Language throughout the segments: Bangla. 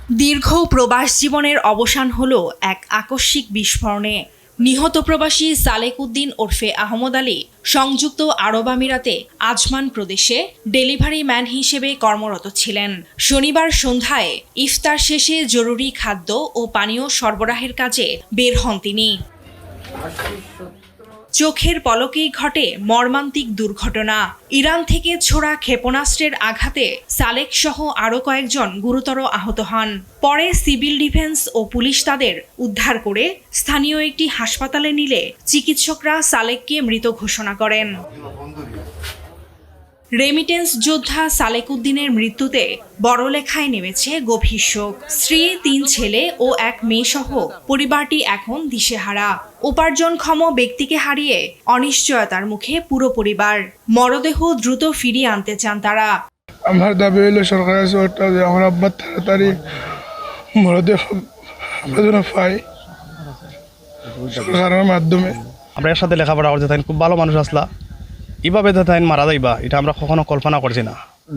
দীর্ঘ প্রবাস জীবনের অবসান হলো এক আকস্মিক বিস্ফোরণে। নিহত প্রবাসী সালেক উদ্দিন ওরফে আহমদ আলী সংযুক্ত আরব আমিরাতে আজমান প্রদেশে ডেলিভারি ম্যান হিসেবে কর্মরত ছিলেন। শনিবার সন্ধ্যায় ইফতার শেষে জরুরি খাদ্য ও পানীয় সরবরাহের কাজে বের হন তিনি। চোখের পলকেই ঘটে মর্মান্তিক দুর্ঘটনা। ইরান থেকে ছোড়া ক্ষেপণাস্ত্রের আঘাতে সালেক সহ আরও কয়েকজন গুরুতর আহত হন। পরে সিভিল ডিফেন্স ও পুলিশ তাদের উদ্ধার করে স্থানীয় একটি হাসপাতালে নিলে চিকিৎসকরা সালেককে মৃত ঘোষণা করেন। রেমিটেন্স যোদ্ধা সালেক উদ্দিনের মৃত্যুতে বড়লেখায় নেমেছে গভীর শোক। স্ত্রী, 3 ছেলে ও 1 মেয়ে সহ পরিবারটি এখন দিশেহারা। উপার্জনক্ষম ব্যক্তিকে হারিয়ে অনিশ্চয়তার মুখে পুরো পরিবার। মরদেহ দ্রুত ফিরিয়ে আনতে চান তারা। আমার দাবি হইল সরকারের কাছে যে আমার আব্বার তাড়াতাড়ি মরদেহ আমরা যেন পাই সরকারের মাধ্যমে। আমরা এর সাথে লেখাপড়া করতে তাই খুব ভালো মানুষ আসলা, এভাবে তাই মারা যাইবা এটা আমরা কখনো কল্পনা করছি না।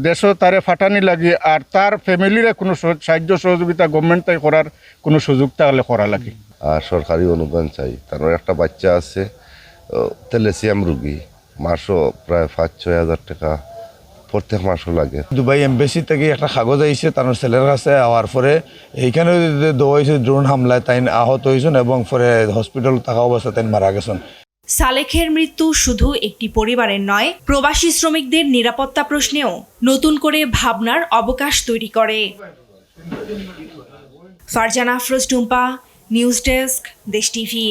দেশও তারে ফাটানি লাগে আর তার ফ্যামিলিরে কোনো সাহায্য সহযোগিতা গভর্নমেন্ট তাই করার কোনো সুযোগ থাকলে করা লাগে। আর সরকারি অনুদান চাই। তার একটা বাচ্চা আছে তেলেসিয়াম রুগী, মাসও প্রায় 5-6 হাজার টাকা প্রত্যেক মাসও লাগে। দুবাই এমবেসি থেকে একটা কাগজ আইছে তার ছেলের কাছে আওয়ার পরে এইখানে দেওয়া হয়েছে ড্রোন হামলায় তাই আহত হয়েছেন এবং পরে হসপিটাল থাকা অবস্থা তাই মারা গেছেন। সালেকের মৃত্যু শুধু একটি পরিবারের নয়, প্রবাসী শ্রমিকদের নিরাপত্তা প্রশ্নেও নতুন করে ভাবনার অবকাশ তৈরি করে। ফারজানা আফরোজ টুম্পা, নিউজ ডেস্ক, দেশ টিভি।